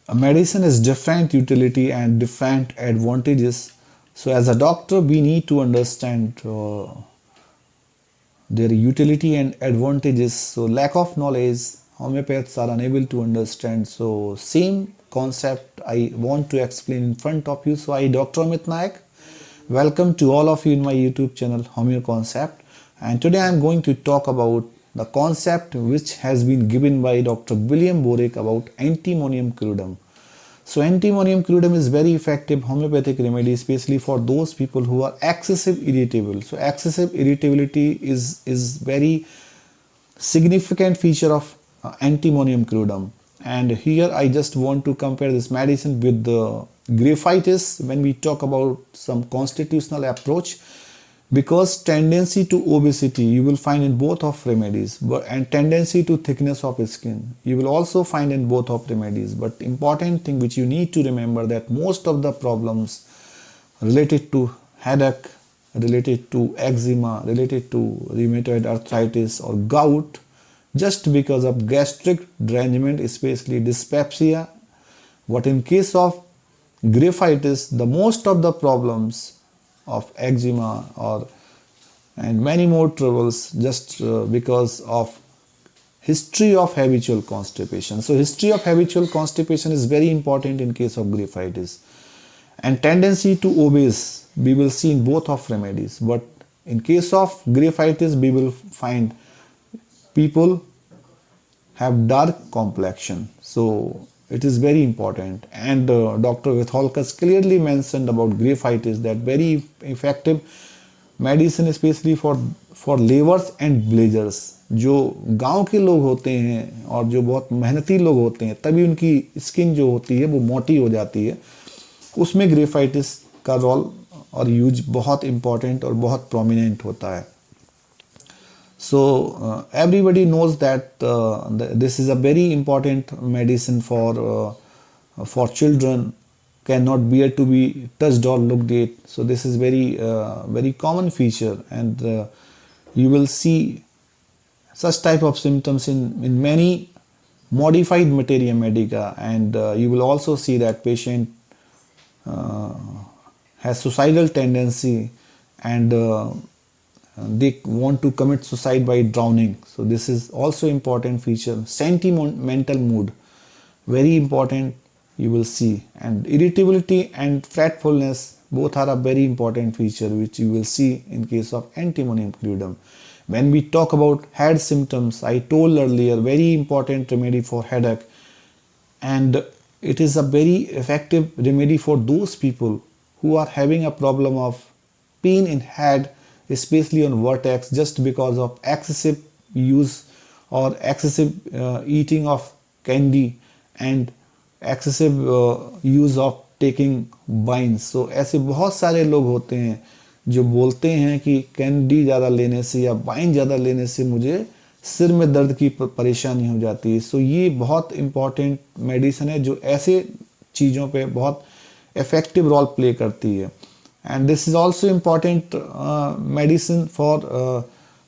A medicine has different utility and different advantages. So as a doctor, we need to understand their utility and advantages. So lack of knowledge, homeopaths are unable to understand. So same concept I want to explain in front of you. So I, Dr. Amit Nayak, welcome to all of you in my YouTube channel Homeo Concept. And today I am going to talk about the concept which has been given by Dr. William Boericke about Antimonium crudum. So Antimonium crudum is very effective homeopathic remedy, especially for those people who are excessive irritable. So excessive irritability is very significant feature of Antimonium crudum. And here I just want to compare this medicine with the Graphitis when we talk about some constitutional approach, because tendency to obesity you will find in both of remedies, and tendency to thickness of skin you will also find in both of remedies. But important thing which you need to remember, that most of the problems related to headache, related to eczema, related to rheumatoid arthritis or gout, just because of gastric derangement, especially dyspepsia. But in case of Graphitis, the most of the problems of eczema and many more troubles just because of history of habitual constipation. So history of habitual constipation is very important in case of Graphitis, and tendency to obese we will see in both of remedies. But in case of Graphitis we will find people have dark complexion. So it is very important, and Dr. Vithoulkas clearly mentioned about Graphitis that very effective medicine, especially for lavers and blazers. जो गांव के लोग होते हैं और जो बहुत मेहनती लोग होते हैं, तभी उनकी स्किन जो होती है वो मोटी हो जाती है, उसमें Graphitis का रोल और यूज बहुत इम्पोर्टेंट और बहुत प्रोमिनेंट होता है. So everybody knows that this is a very important medicine for children, cannot bear to be touched or looked at. So this is very common feature, and you will see such type of symptoms in many modified materia medica, and you will also see that patient has suicidal tendency, and they want to commit suicide by drowning. So this is also important feature. Sentimental mood, very important, you will see. And irritability and fretfulness, both are a very important feature which you will see in case of Antimonium crudum. When we talk about head symptoms, I told earlier, very important remedy for headache, and it is a very effective remedy for those people who are having a problem of pain in head, especially on vertex, just because of excessive use or excessive eating of candy and excessive use of taking wines. So ऐसे बहुत सारे लोग होते हैं जो बोलते हैं कि कैंडी ज़्यादा लेने से या वाइन ज़्यादा लेने से मुझे सिर में दर्द की परेशानी हो जाती है. सो ये बहुत इम्पॉर्टेंट मेडिसिन है जो ऐसे चीज़ों पे बहुत इफ़ेक्टिव रोल प्ले करती है. And this is also important medicine for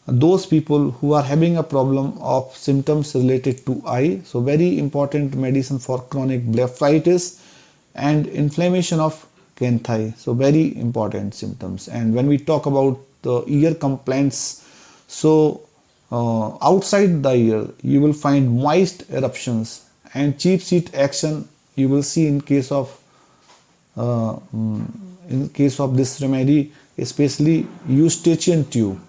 those people who are having a problem of symptoms related to eye. So very important medicine for chronic blepharitis and inflammation of canthi. So very important symptoms. And when we talk about the ear complaints, so outside the ear you will find moist eruptions and cheap seat action you will see in case of this remedy, especially Eustachian tube.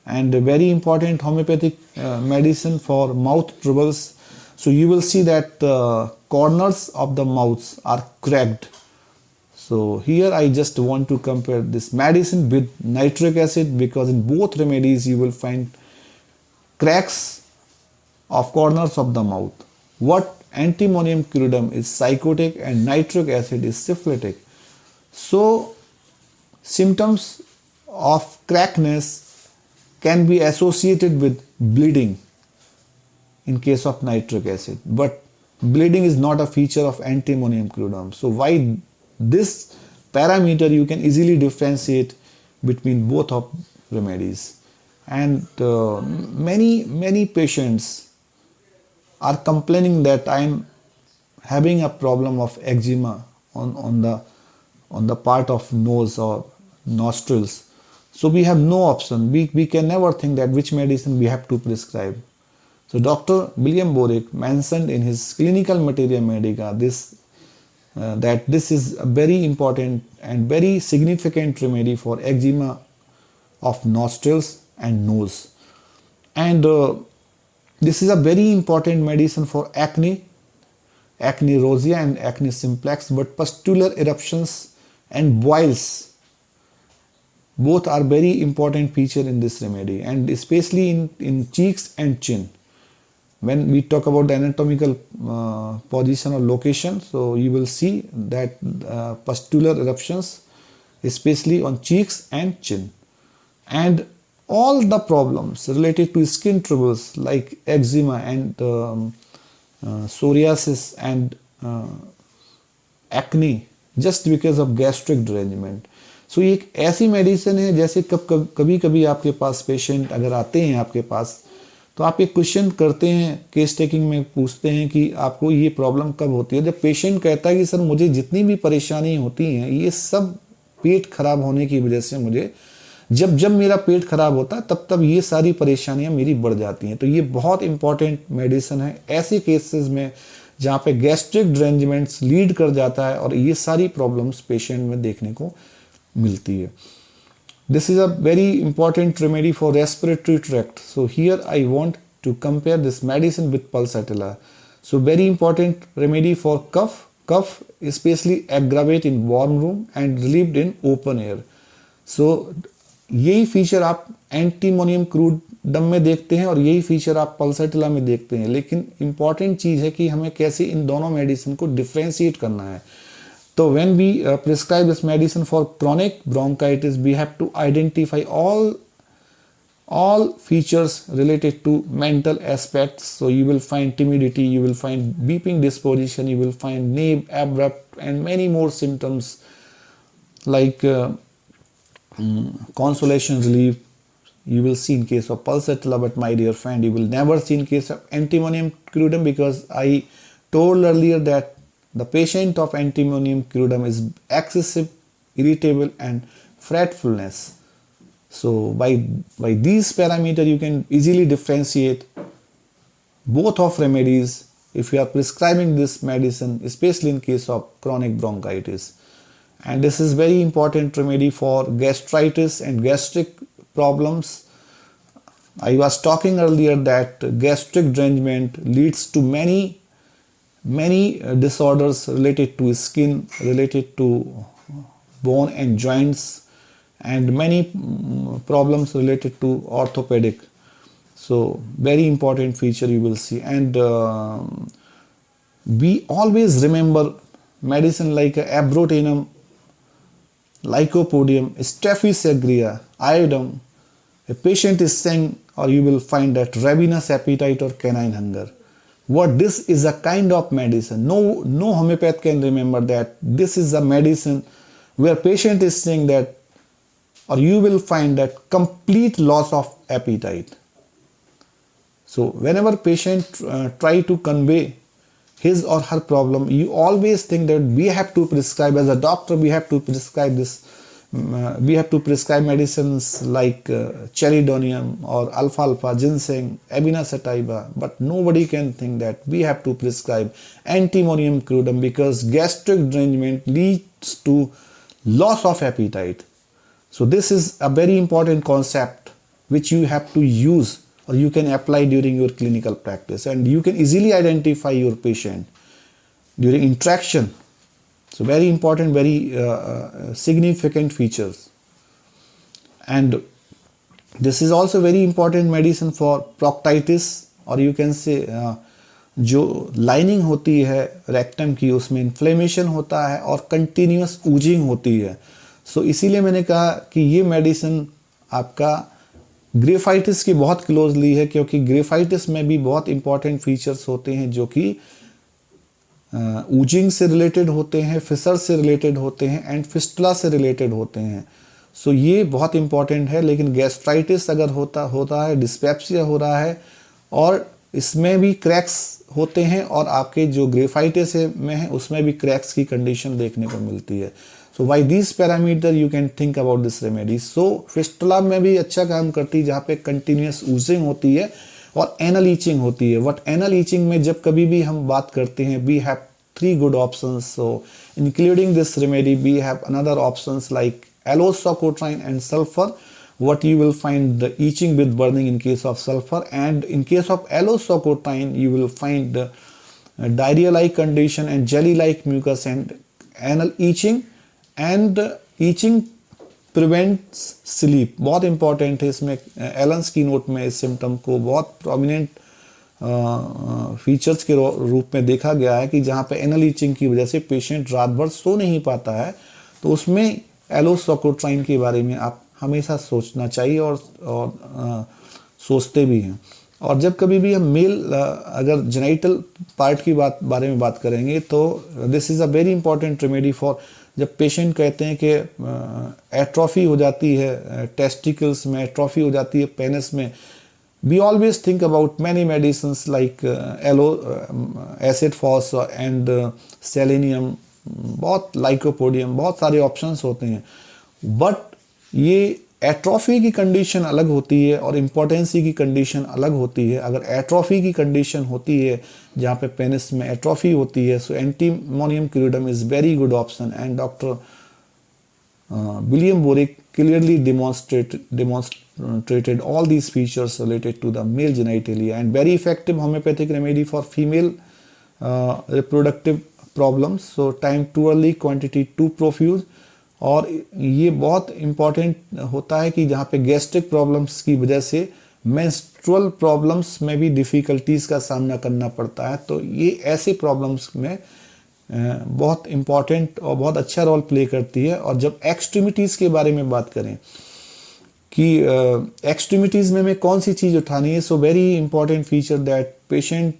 And a very important homeopathic medicine for mouth troubles. So you will see that the corners of the mouths are cracked. So here I just want to compare this medicine with nitric acid, because in both remedies you will find cracks of corners of the mouth. What Antimonium crudum is psychotic and nitric acid is syphilitic. So symptoms of crackness can be associated with bleeding in case of nitric acid, but bleeding is not a feature of Antimonium crudum. So why this parameter you can easily differentiate between both of remedies. And many patients are complaining that I am having a problem of eczema on the part of nose or nostrils. So we have no option. We can never think that which medicine we have to prescribe. So Dr. William Boericke mentioned in his clinical materia medica that this is a very important and very significant remedy for eczema of nostrils and nose. And this is a very important medicine for acne rosea and acne simplex, but pustular eruptions and boils both are very important feature in this remedy, and especially in cheeks and chin. When we talk about the anatomical position or location, so you will see that pustular eruptions especially on cheeks and chin, and all the problems related to skin troubles like eczema and psoriasis and acne just because of gastric derangement. So ये एक ऐसी medicine है जैसे कभी कभी आपके पास patient अगर आते हैं आपके पास, तो आप एक क्वेश्चन करते हैं केस टेकिंग में, पूछते हैं कि आपको ये प्रॉब्लम कब होती है। जब पेशेंट कहता है कि सर मुझे जितनी भी परेशानी होती हैं ये सब पेट खराब होने की वजह से मुझे, जब मेरा पेट खराब होता है तब ये सारी परेशानियां मेरी बढ़ जाती हैं। तो ये बहुत इंपॉर्टेंट मेडिसिन है ऐसे केसेस में जहाँ पे गैस्ट्रिक ड्रेंजमेंट्स लीड कर जाता है और ये सारी प्रॉब्लम्स पेशेंट में देखने को मिलती है। This is a very important remedy for respiratory tract. So here I want to compare this medicine with pulsatilla. So very important remedy for cough. Cough especially aggravate in warm room and relieved in open air. So यही feature आप antimonium crude डम में देखते हैं और यही feature आप पल्सैटिला में देखते हैं, लेकिन इंपॉर्टेंट चीज़ है कि हमें कैसे इन दोनों मेडिसिन को डिफ्रेंशिएट करना है। तो when we prescribe this medicine for chronic bronchitis, we have to identify all features related to mental aspects. So you will find timidity, you will find beeping disposition, you will find nape, abrupt, and many more symptoms like consolation relief you will see in case of pulsatilla, but my dear friend, you will never see in case of antimonium crudum, because I told earlier that the patient of antimonium crudum is excessive, irritable and fretfulness. So by these parameters you can easily differentiate both of remedies if you are prescribing this medicine, especially in case of chronic bronchitis. And this is very important remedy for gastritis and gastric problems. I was talking earlier that gastric derangement leads to many disorders related to skin, related to bone and joints, and many problems related to orthopedic. So very important feature you will see. And we always remember medicine like abrotenum, lycopodium, staphylococcus aureus, iodine. A patient is saying, or you will find that ravenous appetite or canine hunger. What this is a kind of medicine. No homeopath can remember that this is a medicine where patient is saying that, or you will find that complete loss of appetite. So whenever patient try to convey his or her problem, you always think that we have to prescribe, as a doctor we have to prescribe this, we have to prescribe medicines like cheridonium or alfalfa, ginseng, Abina sativa, but nobody can think that we have to prescribe antimonium crudum, because gastric derangement leads to loss of appetite. So this is a very important concept which you have to use or you can apply during your clinical practice, and you can easily identify your patient during interaction. So very important, very significant features. And this is also very important medicine for proctitis, or you can say जो lining होती है rectum की उसमें inflammation होता है और continuous oozing होती है। सो इसीलिए मैंने कहा कि ये मेडिसिन आपका ग्रेफाइटिस की बहुत क्लोजली है, क्योंकि ग्रेफाइटिस में भी बहुत इंपॉर्टेंट फीचर्स होते हैं जो कि ऊजिंग से रिलेटेड होते हैं, फिसर से रिलेटेड होते हैं एंड फिस्टुला से रिलेटेड होते हैं। सो ये बहुत इंपॉर्टेंट है। लेकिन गैस्ट्राइटिस अगर होता है, डिस्पेप्सिया हो रहा है और इसमें भी क्रैक्स होते हैं और आपके जो ग्रेफाइटिस में है उसमें भी क्रैक्स की कंडीशन देखने को मिलती है। So by this parameter you can think about this remedy. So fistula में भी अच्छा काम करती है जहाँ पे कंटिन्यूस ऊजिंग होती है और एनल ईचिंग होती है। वट एनल ईचिंग में जब कभी भी हम बात करते हैं, we have 3 good options. So including this remedy we have another options like allosocotrine and sulfur. What you will find the itching with burning in case of sulfur, and in case of allosocotrine you will find diarrhea like condition and jelly like mucus and anal itching, and itching prevents sleep। बहुत important है इसमें, Allen's की note में इस symptom को बहुत prominent features के रूप में देखा गया है कि जहाँ पे एनल ईचिंग की वजह से पेशेंट रात भर सो नहीं पाता है, तो उसमें एलोसोकोट्राइन के बारे में आप हमेशा सोचना चाहिए और सोचते भी हैं। और जब कभी भी हम मेल अगर जेनिटल पार्ट की बारे में बात करेंगे तो this is a very important remedy for, जब पेशेंट कहते हैं कि एट्रोफी हो जाती है टेस्टिकल्स में, एट्रोफी हो जाती है पेनिस में, we always think about many medicines like acid phos and selenium, बहुत lycopodium, बहुत सारे ऑप्शंस होते हैं। बट ये एट्रोफी की कंडीशन अलग होती है और इम्पोर्टेंसी की कंडीशन अलग होती है। अगर एट्रोफी की कंडीशन होती है जहाँ पे पेनिस में एट्रोफी होती है, so antimonium crudum is very good option, and doctor William Boericke clearly demonstrated all these features related to the male genitalia, and very effective homeopathic remedy for female reproductive problems. So time too early, quantity too profuse। और ये बहुत important होता है कि जहाँ पे gastric problems की वजह से मेंस्ट्रुअल प्रॉब्लम्स में भी डिफ़िकल्टीज़ का सामना करना पड़ता है, तो ये ऐसे प्रॉब्लम्स में बहुत इम्पॉर्टेंट और बहुत अच्छा रोल प्ले करती है। और जब एक्सट्रीमिटीज़ के बारे में बात करें कि एक्सट्रीमिटीज़ में हमें कौन सी चीज़ उठानी है, so very important feature that patient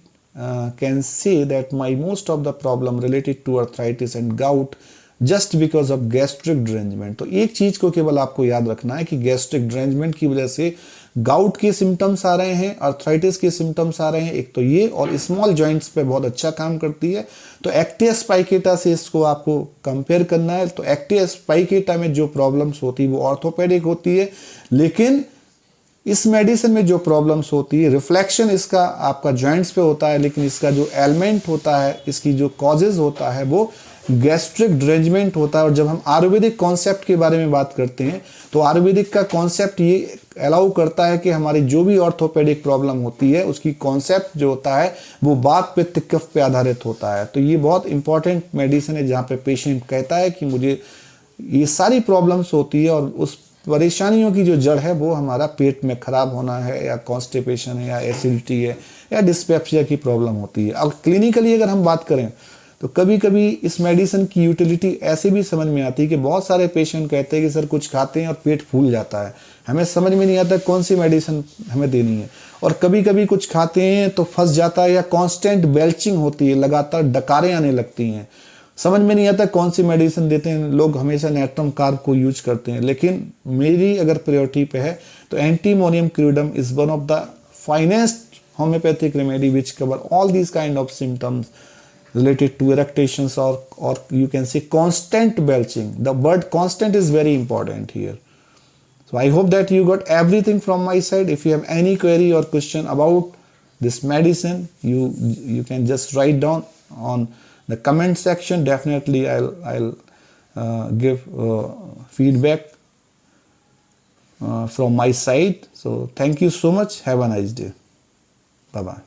can say that my most of the problem related to arthritis and gout just because of gastric derangement. तो एक चीज़ को केवल आपको याद रखना है कि गैस्ट्रिक ड्रेंजमेंट की वजह से गाउट के सिम्टम्स आ रहे हैं, अर्थराइटिस के सिम्टम्स आ रहे हैं, एक तो ये, और स्मॉल जॉइंट्स पे बहुत अच्छा काम करती है। तो एक्टिया स्पाइकेटा से इसको आपको कंपेयर करना है। तो एक्टिया स्पाइकेटा में जो प्रॉब्लम्स होती है वो ऑर्थोपेडिक होती है, लेकिन इस मेडिसिन में जो प्रॉब्लम्स होती है, रिफ्लेक्शन इसका आपका जॉइंट्स पे होता है, लेकिन इसका जो एलिमेंट होता है, इसकी जो कॉजेज होता है वो गैस्ट्रिक ड्रेंजमेंट होता है। और जब हम आयुर्वेदिक कॉन्सेप्ट के बारे में बात करते हैं तो आयुर्वेदिक का कॉन्सेप्ट ये अलाउ करता है कि हमारी जो भी ऑर्थोपेडिक प्रॉब्लम होती है उसकी कॉन्सेप्ट जो होता है वो वात पित्त कफ पे आधारित होता है। तो ये बहुत इंपॉर्टेंट मेडिसिन है जहाँ पे पेशेंट कहता है कि मुझे ये सारी प्रॉब्लम्स होती है और उस परेशानियों की जो जड़ है वो हमारा पेट में खराब होना है, या कॉन्स्टिपेशन है, या एसिडिटी है, या डिस्पेप्सिया की प्रॉब्लम होती है। अब क्लिनिकली अगर हम बात करें तो कभी कभी इस मेडिसिन की यूटिलिटी ऐसे भी समझ में आती है कि बहुत सारे पेशेंट कहते हैं कि सर कुछ खाते हैं और पेट फूल जाता है, हमें समझ में नहीं आता कौन सी मेडिसिन हमें देनी है। और कभी कभी कुछ खाते हैं तो फंस जाता है, या कांस्टेंट बेल्चिंग होती है, लगातार डकारें आने लगती हैं, समझ में नहीं आता कौन सी मेडिसिन देते हैं। लोग हमेशा नेट्रम कार्ब को यूज करते हैं, लेकिन मेरी अगर प्रायोरिटी पे है तो antimonium crudum is one of the finest homeopathic remedy which cover all these kind of symptoms related to erections or you can say constant belching. The word constant is very important here. So I hope that you got everything from my side. If you have any query or question about this medicine, you can just write down on the comment section. Definitely I'll give feedback from my side. So thank you so much. Have a nice day. Bye bye.